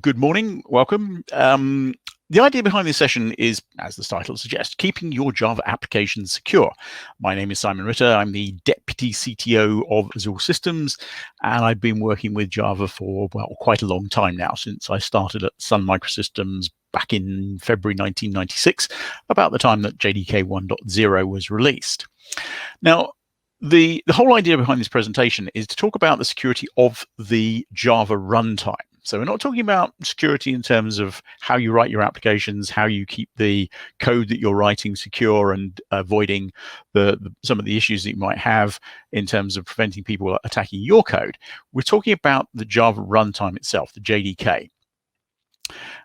Good morning, welcome. The idea behind this session is, as the title suggests, keeping your Java applications secure. My name is Simon Ritter. I'm the Deputy CTO of Azure Systems, and I've been working with Java for, well, quite a long time now, since I started at Sun Microsystems back in February 1996, about the time that JDK 1.0 was released. Now, the whole idea behind this presentation is to talk about the security of the Java runtime. So we're not talking about security in terms of how you write your applications, how you keep the code that you're writing secure and avoiding some of the issues that you might have in terms of preventing people attacking your code. We're talking about the Java runtime itself, the JDK.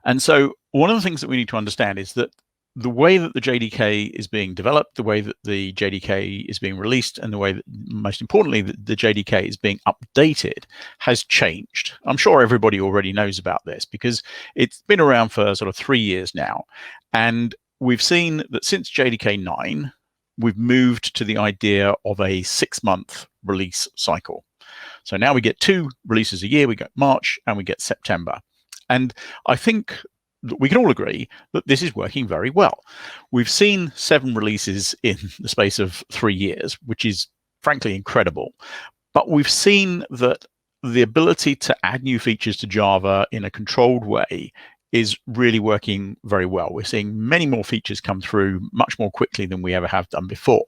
And so one of the things that we need to understand is that the way that the JDK is being developed, the way that the JDK is being released, and the way that, most importantly, the JDK is being updated has changed. I'm sure everybody already knows about this because it's been around for sort of 3 years now. And we've seen that since JDK 9, we've moved to the idea of a 6-month release cycle. So now we get 2 releases a year. We get March and we get September. And I think we can all agree that this is working very well. We've seen 7 releases in the space of 3 years, which is frankly incredible. But we've seen that the ability to add new features to Java in a controlled way is really working very well. We're seeing many more features come through much more quickly than we ever have done before.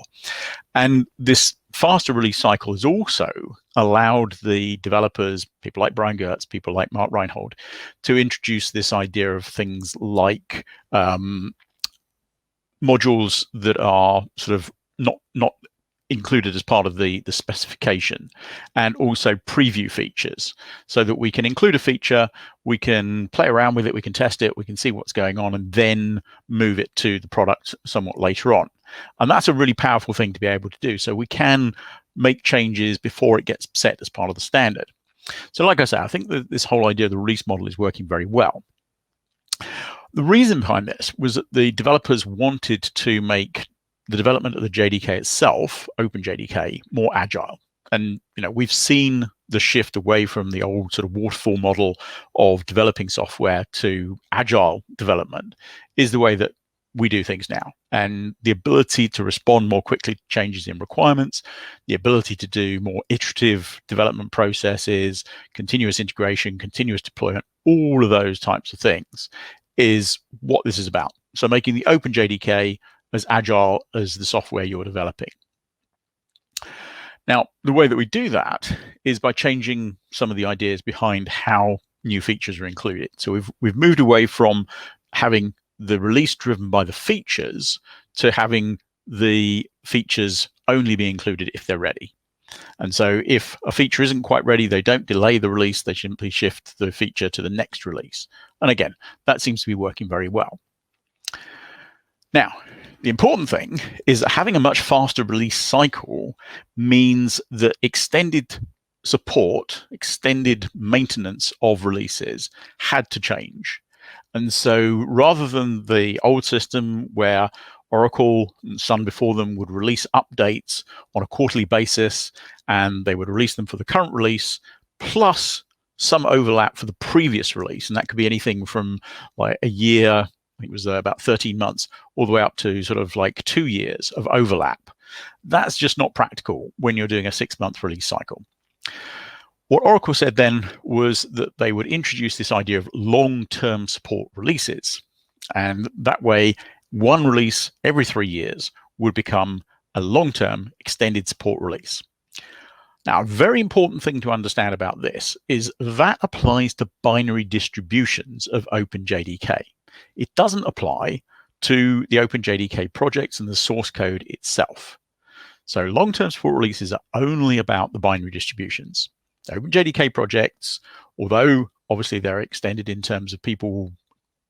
And this faster release cycle has also allowed the developers, people like Brian Gertz, people like Mark Reinhold, to introduce this idea of things like modules that are sort of not included as part of the specification, and also preview features, so that we can include a feature, we can play around with it, we can test it, we can see what's going on, and then move it to the product somewhat later on. And that's a really powerful thing to be able to do. So we can make changes before it gets set as part of the standard. So like I say, I think that this whole idea of the release model is working very well. The reason behind this was that the developers wanted to make the development of the JDK itself, OpenJDK, more agile. And we've seen the shift away from the old sort of waterfall model of developing software to agile development is the way that we do things now. And the ability to respond more quickly to changes in requirements, the ability to do more iterative development processes, continuous integration, continuous deployment, all of those types of things is what this is about. So making the OpenJDK as agile as the software you're developing. Now, the way that we do that is by changing some of the ideas behind how new features are included. So we've moved away from having the release driven by the features to having the features only be included if they're ready. And so if a feature isn't quite ready, they don't delay the release, they simply shift the feature to the next release. And again, that seems to be working very well. Now, the important thing is that having a much faster release cycle means that extended support, extended maintenance of releases had to change. And so rather than the old system where Oracle and Sun before them would release updates on a quarterly basis, and they would release them for the current release, plus some overlap for the previous release. And that could be anything from like a year, I think it was about 13 months, all the way up to sort of like 2 years of overlap. That's just not practical when you're doing a 6-month release cycle. What Oracle said then was that they would introduce this idea of long-term support releases. And that way, one release every 3 years would become a long-term extended support release. Now, a very important thing to understand about this is that applies to binary distributions of OpenJDK. It doesn't apply to the OpenJDK projects and the source code itself. So long-term support releases are only about the binary distributions. OpenJDK projects, although obviously they're extended in terms of people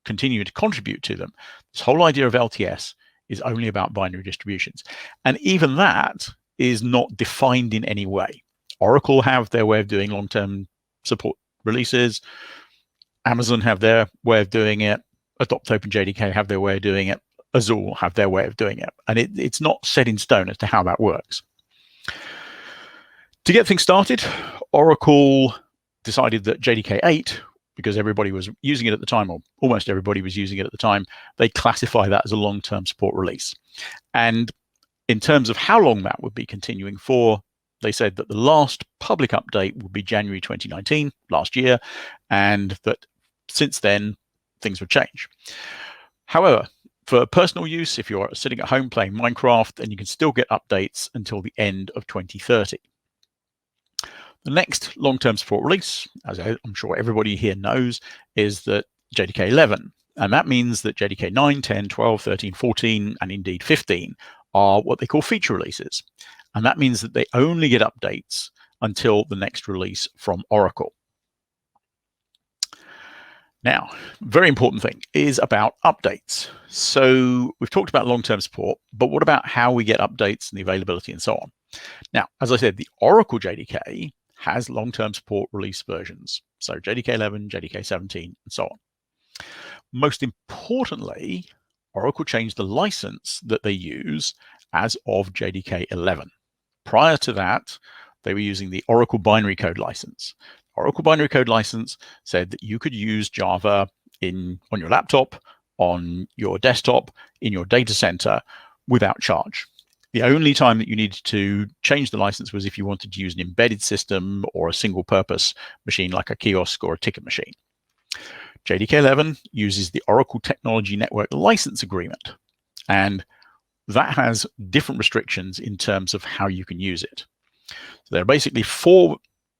continuing to contribute to them, this whole idea of LTS is only about binary distributions. And even that is not defined in any way. Oracle have their way of doing long-term support releases. Amazon have their way of doing it. Adopt OpenJDK have their way of doing it. Azure have their way of doing it. And it's not set in stone as to how that works. To get things started, Oracle decided that JDK 8 because everybody was using it at the time, or almost everybody was using it at the time, they classify that as a long-term support release. And in terms of how long that would be continuing for, they said that the last public update would be January 2019, last year, and that since then, things would change. However, for personal use, if you're sitting at home playing Minecraft, then you can still get updates until the end of 2030. The next long-term support release, as I'm sure everybody here knows, is the JDK 11. And that means that JDK 9, 10, 12, 13, 14, and indeed 15 are what they call feature releases. And that means that they only get updates until the next release from Oracle. Now, very important thing is about updates. So we've talked about long-term support, but what about how we get updates and the availability and so on? Now, as I said, the Oracle JDK has long-term support release versions. So JDK 11, JDK 17, and so on. Most importantly, Oracle changed the license that they use as of JDK 11. Prior to that, they were using the Oracle binary code license. Oracle binary code license said that you could use Java on your laptop, on your desktop, in your data center without charge. The only time that you needed to change the license was if you wanted to use an embedded system or a single purpose machine like a kiosk or a ticket machine. JDK 11 uses the Oracle Technology Network License Agreement, and that has different restrictions in terms of how you can use it. So there are basically 4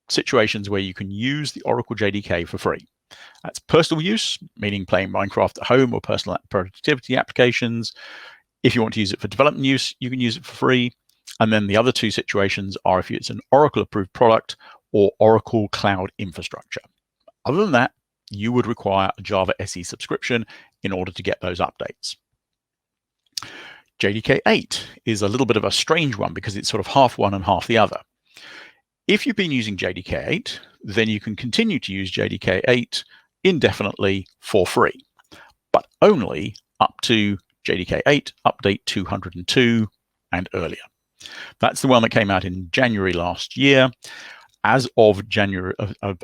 situations where you can use the Oracle JDK for free. That's personal use, meaning playing Minecraft at home or personal productivity applications. If you want to use it for development use, you can use it for free. And then the other 2 situations are if it's an Oracle approved product or Oracle Cloud Infrastructure. Other than that, you would require a Java SE subscription in order to get those updates. JDK 8 is a little bit of a strange one because it's sort of half one and half the other. If you've been using JDK 8, then you can continue to use JDK 8 indefinitely for free, but only up to JDK 8 update 202 and earlier. That's the one that came out in January last year. As of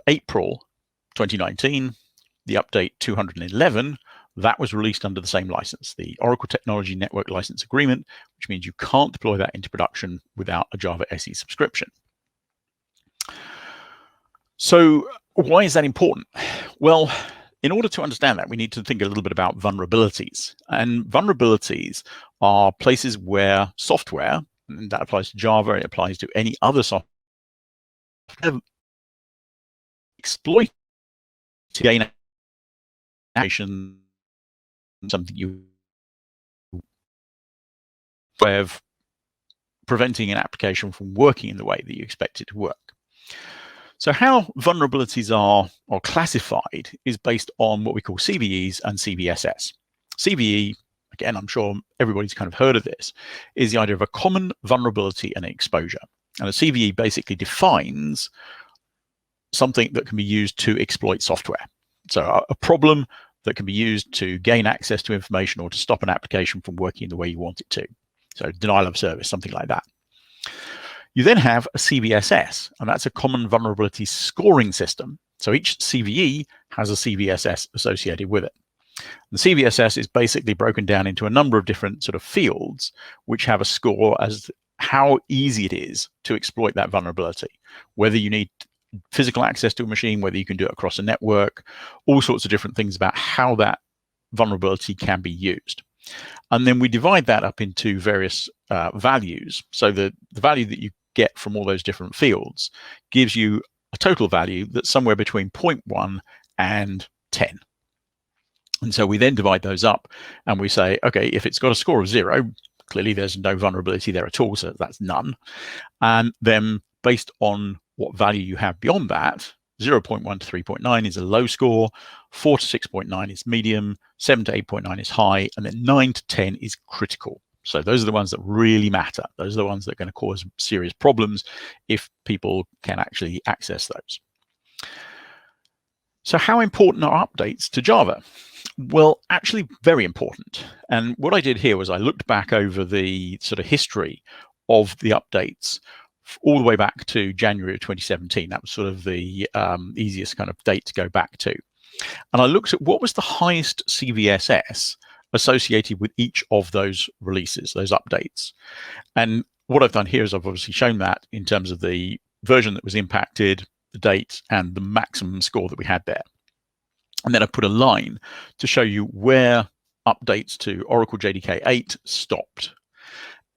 April 2019, the update 211, that was released under the same license, the Oracle Technology Network License Agreement, which means you can't deploy that into production without a Java SE subscription. So why is that important? Well, in order to understand that, we need to think a little bit about vulnerabilities. And vulnerabilities are places where software, and that applies to Java, it applies to any other software, exploit to gain information, something you way of preventing an application from working in the way that you expect it to work. So how vulnerabilities are classified is based on what we call CVEs and CVSS. CVE, again, I'm sure everybody's kind of heard of this, is the idea of a common vulnerability and exposure. And a CVE basically defines something that can be used to exploit software. So a problem that can be used to gain access to information or to stop an application from working the way you want it to. So denial of service, something like that. You then have a CVSS, and that's a common vulnerability scoring system. So each CVE has a CVSS associated with it. The CVSS is basically broken down into a number of different sort of fields, which have a score as how easy it is to exploit that vulnerability, whether you need physical access to a machine, whether you can do it across a network, all sorts of different things about how that vulnerability can be used. And then we divide that up into various values. So the value that you get from all those different fields gives you a total value that's somewhere between 0.1 and 10. And so we then divide those up and we say, okay, if it's got a score of 0, clearly there's no vulnerability there at all, so that's none. And then based on what value you have beyond that, 0.1 to 3.9 is a low score, 4 to 6.9 is medium, 7 to 8.9 is high, and then 9 to 10 is critical. So those are the ones that really matter. Those are the ones that are going to cause serious problems if people can actually access those. So how important are updates to Java? Well, actually very important. And what I did here was I looked back over the sort of history of the updates all the way back to January of 2017. That was sort of the easiest kind of date to go back to. And I looked at what was the highest CVSS associated with each of those releases, those updates. And what I've done here is I've obviously shown that in terms of the version that was impacted, the date, and the maximum score that we had there. And then I put a line to show you where updates to Oracle JDK 8 stopped.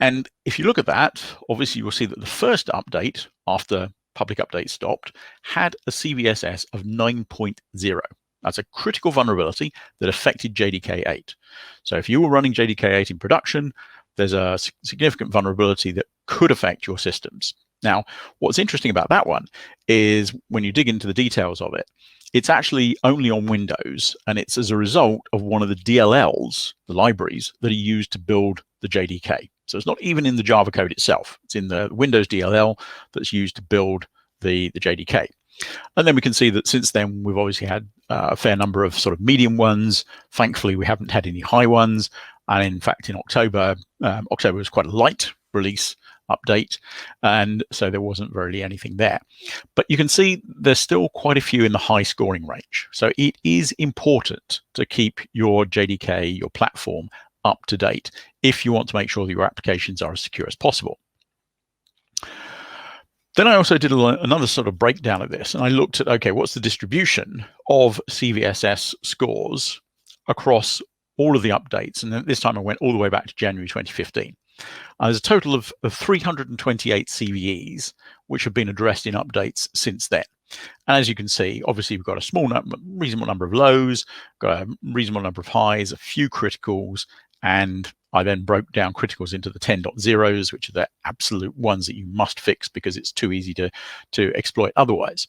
And if you look at that, obviously you will see that the first update after public update stopped had a CVSS of 9.0. That's a critical vulnerability that affected JDK 8. So if you were running JDK 8 in production, there's a significant vulnerability that could affect your systems. Now, what's interesting about that one is when you dig into the details of it, it's actually only on Windows, and it's as a result of one of the DLLs, the libraries, that are used to build the JDK. So it's not even in the Java code itself. It's in the Windows DLL that's used to build the JDK. And then we can see that since then, we've obviously had a fair number of sort of medium ones. Thankfully, we haven't had any high ones. And in fact, in October, October was quite a light release update, and so there wasn't really anything there. But you can see there's still quite a few in the high scoring range. So it is important to keep your JDK, your platform, up to date if you want to make sure that your applications are as secure as possible. Then I also did another sort of breakdown of this, and I looked at, okay, what's the distribution of CVSS scores across all of the updates? And then this time I went all the way back to January 2015. There's a total of 328 CVEs which have been addressed in updates since then. And as you can see, obviously we've got a reasonable number of lows, got a reasonable number of highs, a few criticals, and I then broke down criticals into the 10.0s, which are the absolute ones that you must fix because it's too easy to exploit otherwise.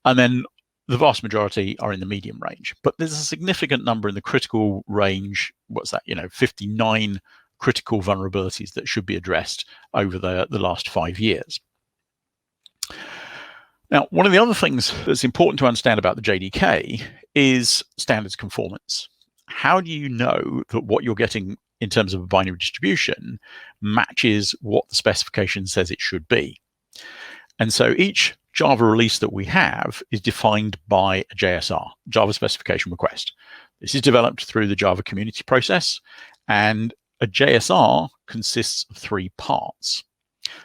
And then the vast majority are in the medium range, but there's a significant number in the critical range. What's that? 59 critical vulnerabilities that should be addressed over the last 5 years. Now, one of the other things that's important to understand about the JDK is standards conformance. How do you know that what you're getting in terms of a binary distribution matches what the specification says it should be? And so each Java release that we have is defined by a JSR, Java Specification Request. This is developed through the Java community process, and a JSR consists of 3 parts.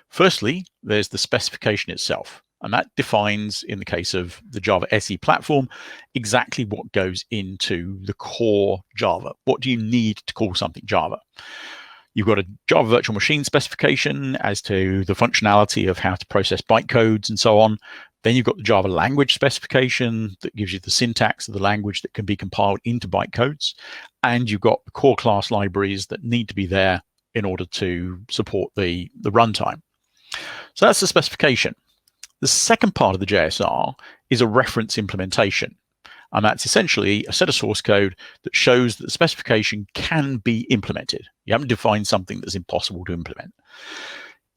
Firstly, there's the specification itself, and that defines, in the case of the Java SE platform, exactly what goes into the core Java. What do you need to call something Java? You've got a Java virtual machine specification as to the functionality of how to process bytecodes and so on. Then you've got the Java language specification that gives you the syntax of the language that can be compiled into bytecodes. And you've got the core class libraries that need to be there in order to support the runtime. So that's the specification. The second part of the JSR is a reference implementation. And that's essentially a set of source code that shows that the specification can be implemented. You haven't defined something that's impossible to implement.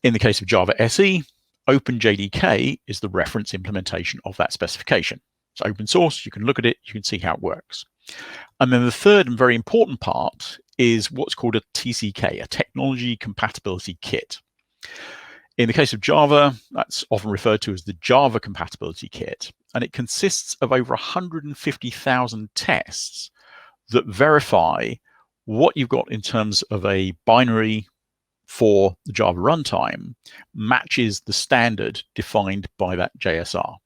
In the case of Java SE, OpenJDK is the reference implementation of that specification. It's open source, you can look at it, you can see how it works. And then the third and very important part is what's called a TCK, a Technology Compatibility Kit. In the case of Java, that's often referred to as the Java Compatibility Kit, and it consists of over 150,000 tests that verify what you've got in terms of a binary for the Java runtime matches the standard defined by that JSR.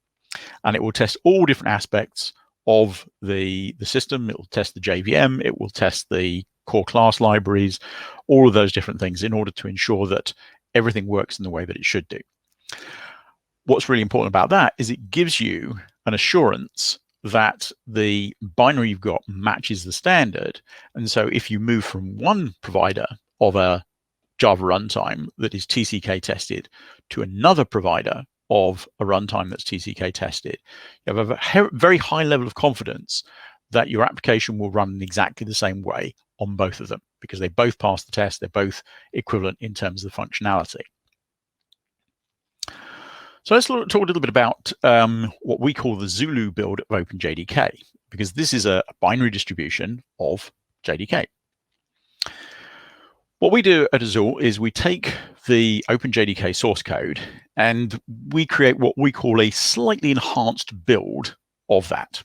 And it will test all different aspects of the system. It will test the JVM, it will test the core class libraries, all of those different things in order to ensure that everything works in the way that it should do. What's really important about that is it gives you an assurance that the binary you've got matches the standard. And so if you move from one provider of a Java runtime that is TCK tested to another provider of a runtime that's TCK tested, you have a very high level of confidence that your application will run in exactly the same way on both of them, because they both pass the test, they're both equivalent in terms of the functionality. So let's talk a little bit about what we call the Zulu build of OpenJDK, because this is a binary distribution of JDK. What we do at Azul is we take the OpenJDK source code and we create what we call a slightly enhanced build of that.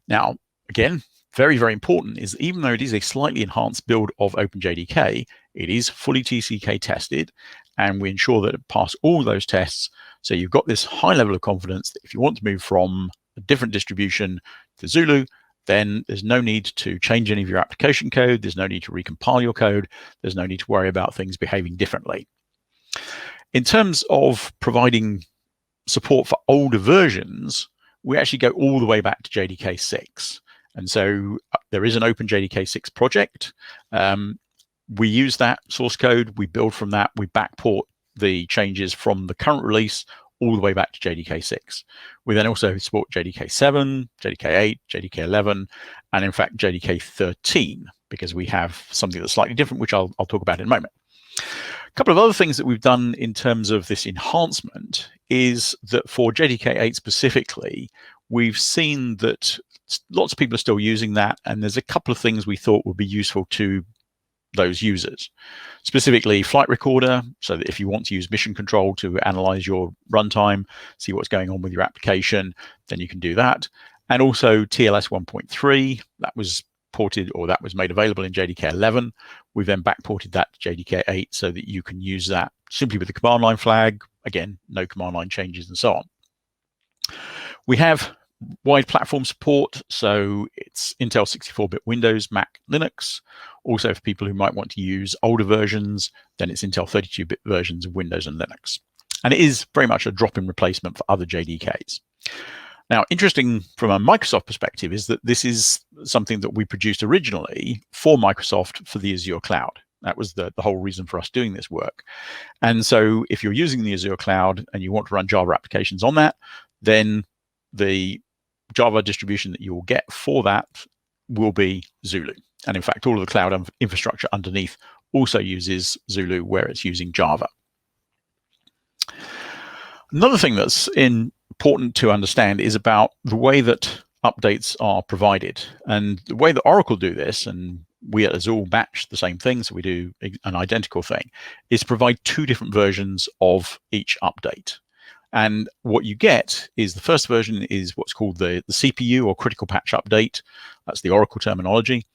Now, again, very, very important is even though it is a slightly enhanced build of OpenJDK, it is fully TCK tested, and we ensure that it passes all those tests. So you've got this high level of confidence that if you want to move from a different distribution to Zulu, then there's no need to change any of your application code. There's no need to recompile your code. There's no need to worry about things behaving differently. In terms of providing support for older versions, we actually go all the way back to JDK 6. And so there is an open JDK 6 project. We use that source code, we build from that, we backport the changes from the current release all the way back to JDK 6. We then also support JDK 7, JDK 8, JDK 11, and in fact JDK 13, because we have something that's slightly different, which I'll talk about in a moment. A couple of other things that we've done in terms of this enhancement is that for JDK 8 specifically, we've seen that lots of people are still using that, and there's a couple of things we thought would be useful to those users. Specifically, flight recorder, so that if you want to use mission control to analyze your runtime, see what's going on with your application, then you can do that. And also TLS 1.3, that was ported, or that was made available in JDK 11. We've then backported that to JDK 8 so that you can use that simply with the command line flag. Again, no command line changes and so on. We have wide platform support, so it's Intel 64-bit Windows, Mac, Linux. Also for people who might want to use older versions, then it's Intel 32-bit versions of Windows and Linux. And it is very much a drop-in replacement for other JDKs. Now, interesting from a Microsoft perspective is that this is something that we produced originally for Microsoft for the Azure cloud. That was the whole reason for us doing this work. And so if you're using the Azure cloud and you want to run Java applications on that, then the Java distribution that you will get for that will be Zulu. And in fact, all of the cloud infrastructure underneath also uses Zulu where it's using Java. Another thing that's important to understand is about the way that updates are provided. And the way that Oracle do this, and we at Azure match the same thing, so we do an identical thing, is provide two different versions of each update. And what you get is the first version is what's called the CPU or critical patch update. That's the Oracle terminology.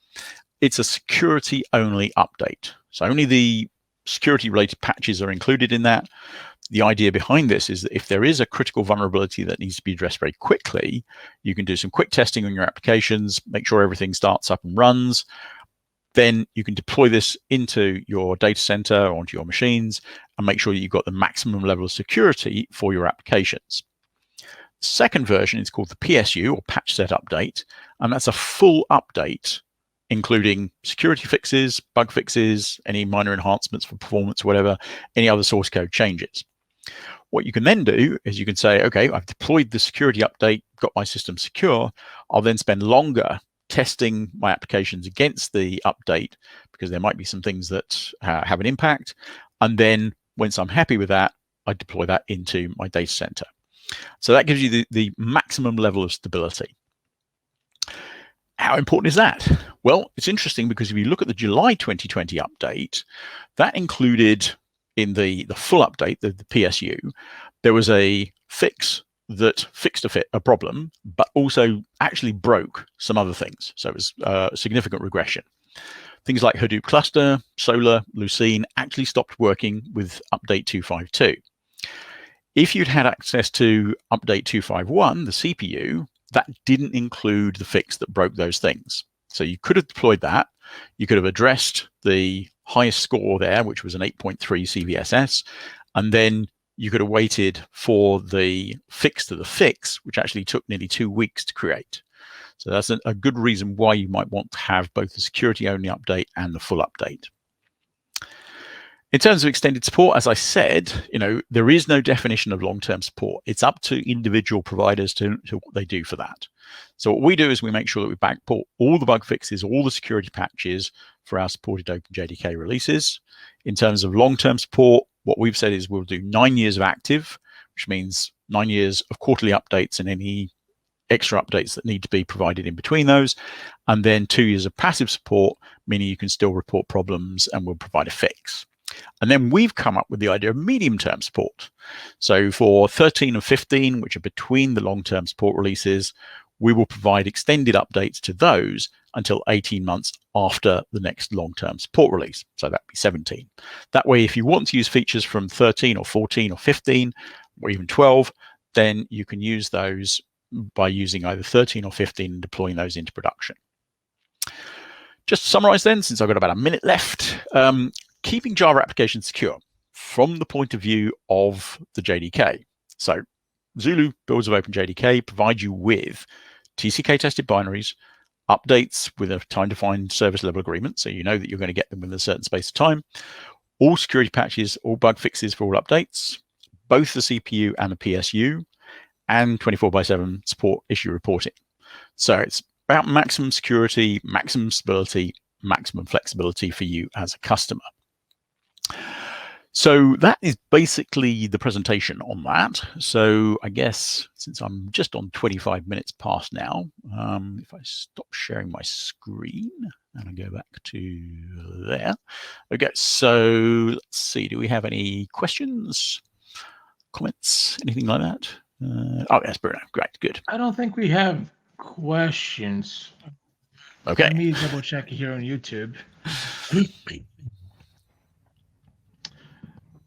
It's a security-only update. So only the security-related patches are included in that. The idea behind this is that if there is a critical vulnerability that needs to be addressed very quickly, you can do some quick testing on your applications, make sure everything starts up and runs. Then you can deploy this into your data center or onto your machines and make sure that you've got the maximum level of security for your applications. The second version is called the PSU or patch set update, and that's a full update, including security fixes, bug fixes, any minor enhancements for performance, whatever, any other source code changes. What you can then do is you can say, okay, I've deployed the security update, got my system secure. I'll then spend longer testing my applications against the update because there might be some things that have an impact. And then once I'm happy with that, I deploy that into my data center. So that gives you the maximum level of stability. How important is that? Well, it's interesting because if you look at the July 2020 update, that included in the full update, the PSU, there was a fix that fixed a problem, but also actually broke some other things. So it was a significant regression. Things like Hadoop Cluster, Solr, Lucene actually stopped working with update 252. If you'd had access to update 251, the CPU, that didn't include the fix that broke those things. So you could have deployed that. You could have addressed the highest score there, which was an 8.3 CVSS, and then you could have waited for the fix to the fix, which actually took nearly 2 weeks to create. So that's a good reason why you might want to have both the security-only update and the full update. In terms of extended support, as I said, there is no definition of long-term support. It's up to individual providers to what they do for that. So what we do is we make sure that we backport all the bug fixes, all the security patches for our supported OpenJDK releases. In terms of long-term support, what we've said is we'll do 9 years of active, which means 9 years of quarterly updates and any extra updates that need to be provided in between those. And then 2 years of passive support, meaning you can still report problems and we'll provide a fix. And then we've come up with the idea of medium-term support. So for 13 and 15, which are between the long-term support releases, we will provide extended updates to those until 18 months after the next long-term support release. So that'd be 17. That way, if you want to use features from 13 or 14 or 15 or even 12, then you can use those by using either 13 or 15 and deploying those into production. Just to summarize then, since I've got about a minute left, keeping Java applications secure from the point of view of the JDK. So Zulu builds of OpenJDK provide you with TCK-tested binaries, updates with a time-defined service level agreement, so you know that you're going to get them within a certain space of time, all security patches, all bug fixes for all updates, both the CPU and the PSU, and 24/7 support issue reporting. So it's about maximum security, maximum stability, maximum flexibility for you as a customer. So that is basically the presentation on that. So I guess since I'm just on 25 minutes past now, if I stop sharing my screen and I go back to there. Okay, so let's see, do we have any questions, comments, anything like that? Oh, yes, Bruno, great, good. I don't think we have questions. Okay. Let me double check here on YouTube.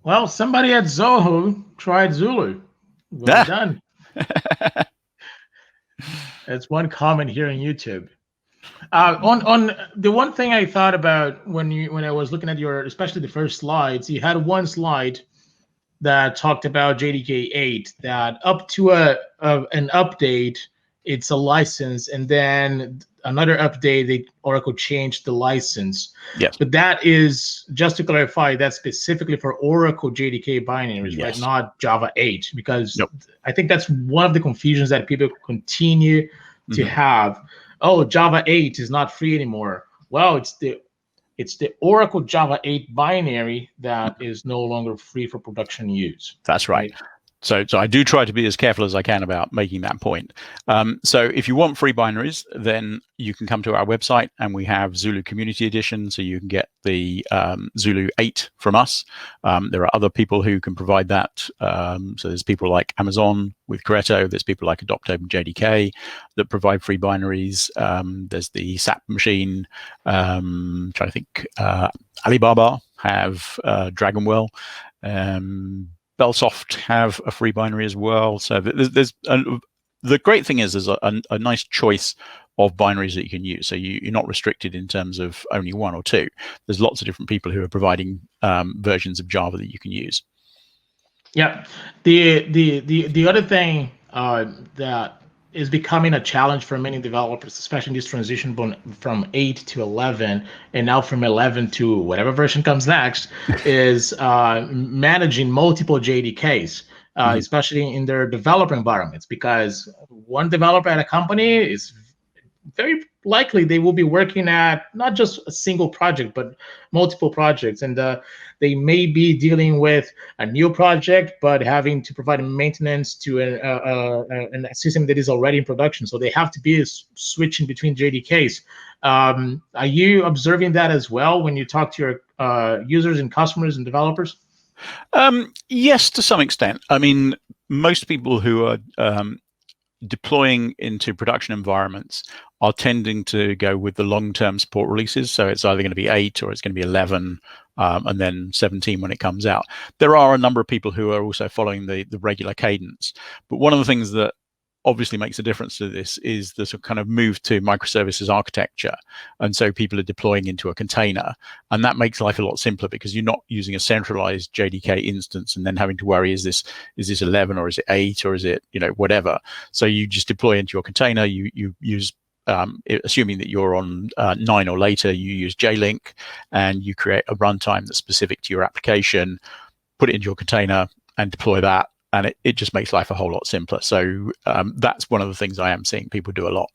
Well, somebody at Zoho tried Zulu. Well done. That's one comment here on YouTube. On the one thing I thought about when I was looking at your, especially the first slides, you had one slide that talked about JDK 8, that up to an update, it's a license, and then another update, Oracle changed the license. Yes. But that is, just to clarify, that's specifically for Oracle JDK binaries, yes. right? Not Java 8, because I think that's one of the confusions that people continue to have. Oh, Java 8 is not free anymore. Well, it's the Oracle Java 8 binary that is no longer free for production use. That's right. So I do try to be as careful as I can about making that point. So if you want free binaries, then you can come to our website, and we have Zulu Community Edition, so you can get the Zulu 8 from us. There are other people who can provide that. So there's people like Amazon with Corretto. There's people like Adopt OpenJDK that provide free binaries. There's the SAP machine. Trying to think. Alibaba have Dragonwell. Bellsoft have a free binary as well. So there's the great thing is there's a nice choice of binaries that you can use. So you're not restricted in terms of only one or two. There's lots of different people who are providing versions of Java that you can use. Yeah. The other thing that is becoming a challenge for many developers, especially in this transition from 8 to 11, and now from 11 to whatever version comes next, is managing multiple JDKs, especially in their developer environments, because one developer at a company is very likely they will be working at not just a single project, but multiple projects. And they may be dealing with a new project, but having to provide maintenance to a system that is already in production. So they have to be switching between JDKs. Are you observing that as well when you talk to your users and customers and developers? Yes, to some extent. I mean, most people who are deploying into production environments are tending to go with the long-term support releases. So it's either going to be 8 or it's going to be 11, and then 17 when it comes out. There are a number of people who are also following the regular cadence. But one of the things that obviously makes a difference to this is the sort of kind of move to microservices architecture. And so people are deploying into a container, and that makes life a lot simpler because you're not using a centralized JDK instance and then having to worry, is this 11 or is it 8 or is it, whatever. So you just deploy into your container, you use assuming that you're on 9 or later, you use JLink, and you create a runtime that's specific to your application, put it into your container and deploy that. And it just makes life a whole lot simpler. So that's one of the things I am seeing people do a lot.